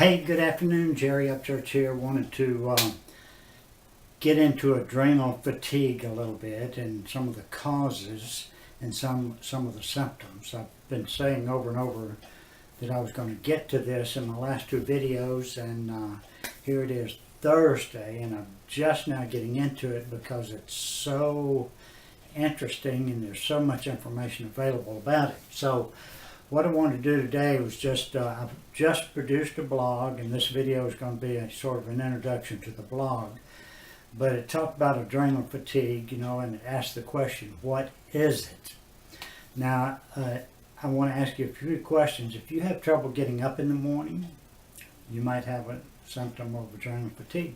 Hey, good afternoon. Jerry Upchurch here. Wanted to get into adrenal fatigue a little bit and some of the causes and some of the symptoms. I've been saying over and over that I was going to get to this in my last two videos, and here it is Thursday, and I'm just now getting into it because it's so interesting and there's so much information available about it. So what I wanted to do today was I've just produced a blog, and this video is going to be a sort of an introduction to the blog. But it talked about adrenal fatigue, and it asked the question, what is it? Now, I want to ask you a few questions. If you have trouble getting up in the morning, you might have a symptom of adrenal fatigue.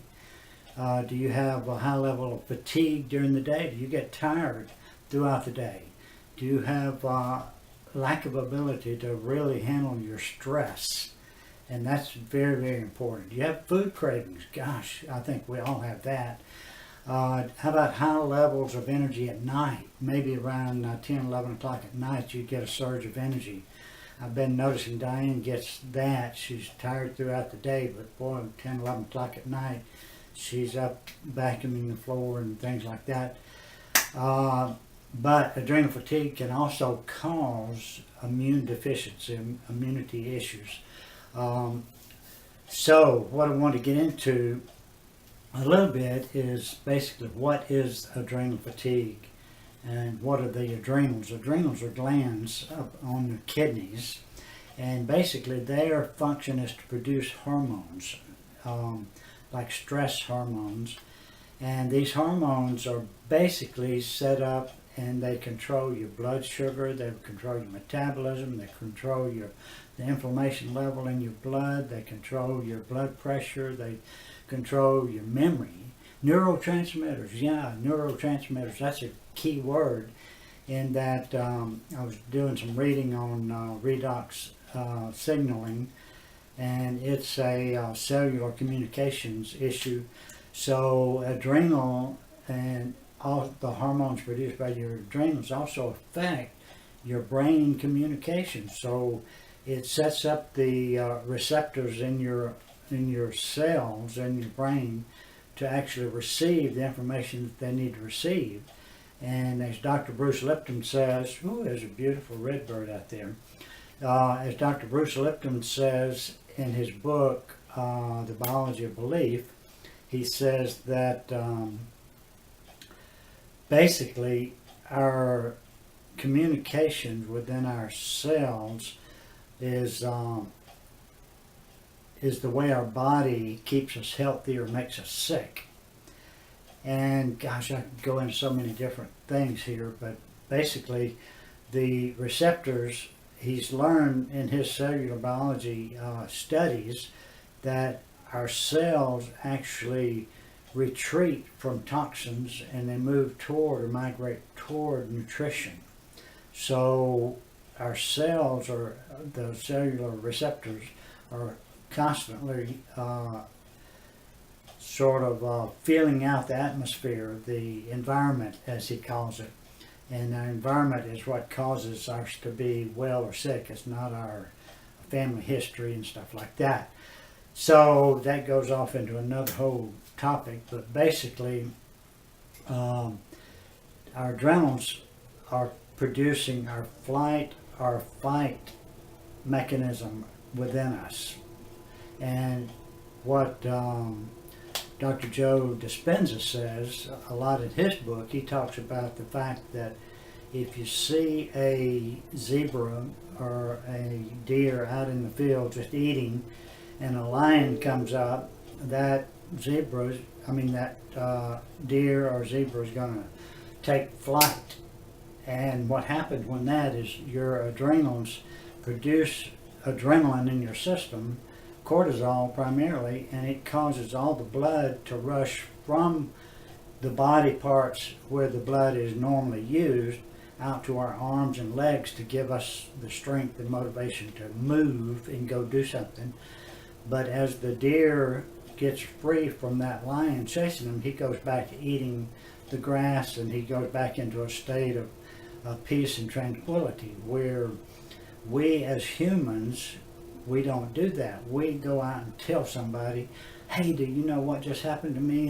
Do you have a high level of fatigue during the day? Do you get tired throughout the day? Do you have lack of ability to really handle your stress? And that's very, very important. Do you have food cravings? Gosh, I think we all have that. How about high levels of energy at night? Maybe around 10, 11 o'clock at night you get a surge of energy. I've been noticing Diane gets that. She's tired throughout the day, but boy, 10, 11 o'clock at night, she's up vacuuming the floor and things like that. But adrenal fatigue can also cause immune deficiency, immunity issues. So what I want to get into a little bit is basically what is adrenal fatigue and what are the adrenals. Adrenals are glands up on the kidneys, and basically their function is to produce hormones, like stress hormones. And these hormones are basically set up, and they control your blood sugar, they control your metabolism, they control the inflammation level in your blood, they control your blood pressure, they control your memory. Neurotransmitters, neurotransmitters, that's a key word in that. I was doing some reading on redox signaling, and it's a cellular communications issue. So adrenal and all the hormones produced by your adrenals also affect your brain communication. So it sets up the receptors in your cells in your brain to actually receive the information that they need to receive. And as Dr. Bruce Lipton says, there's a beautiful red bird out there. As Dr. Bruce Lipton says in his book, The Biology of Belief, he says that basically our communications within our cells is the way our body keeps us healthy or makes us sick. And gosh, I could go into so many different things here, but basically the receptors, he's learned in his cellular biology studies that our cells actually retreat from toxins and they move toward or migrate toward nutrition. So our cells, or the cellular receptors, are constantly feeling out the atmosphere, the environment as he calls it. And our environment is what causes us to be well or sick. It's not our family history and stuff like that. So that goes off into another whole topic, but basically our adrenals are producing our flight or fight mechanism within us. And what Dr. Joe Dispenza says a lot in his book, he talks about the fact that if you see a zebra or a deer out in the field just eating, and a lion comes up, that deer or zebra is going to take flight. And what happens when that is your adrenals produce adrenaline in your system, cortisol primarily, and it causes all the blood to rush from the body parts where the blood is normally used out to our arms and legs to give us the strength and motivation to move and go do something. But as the deer gets free from that lion chasing him, he goes back to eating the grass, and he goes back into a state of peace and tranquility, where we as humans we don't do that. We go out and tell somebody, hey, do you know what just happened to me?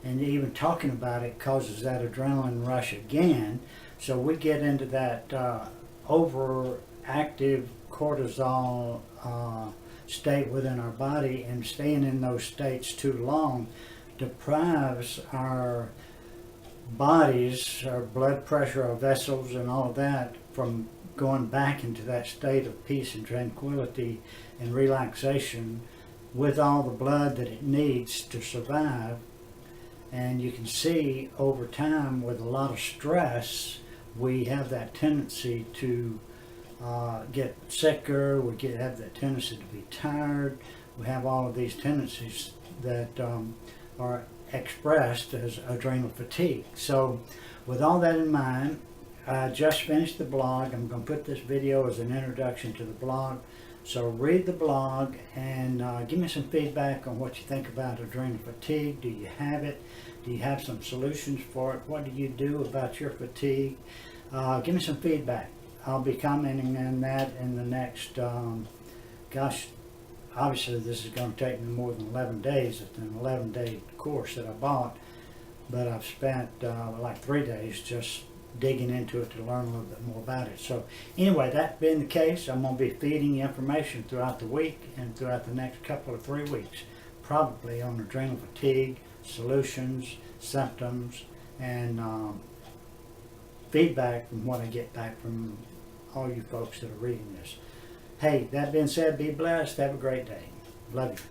And even talking about it causes that adrenaline rush again. So we get into that overactive cortisol state within our body, and staying in those states too long deprives our bodies, our blood pressure, our vessels, and all of that from going back into that state of peace and tranquility and relaxation with all the blood that it needs to survive. And you can see over time, with a lot of stress, we have that tendency to get sicker, have that tendency to be tired. We have all of these tendencies that are expressed as adrenal fatigue. So with all that in mind, I just finished the blog. I'm going to put this video as an introduction to the blog. So read the blog and give me some feedback on what you think about adrenal fatigue. Do you have it? Do you have some solutions for it? What do you do about your fatigue? Give me some feedback. I'll be commenting on that in the next, obviously this is going to take me more than 11 days. It's an 11-day course that I bought, but I've spent like 3 days just digging into it to learn a little bit more about it. So anyway, that being the case, I'm going to be feeding you information throughout the week and throughout the next couple of 3 weeks, probably on adrenal fatigue, solutions, symptoms, and feedback from what I get back from all you folks that are reading this. Hey, that being said, be blessed. Have a great day. Love you.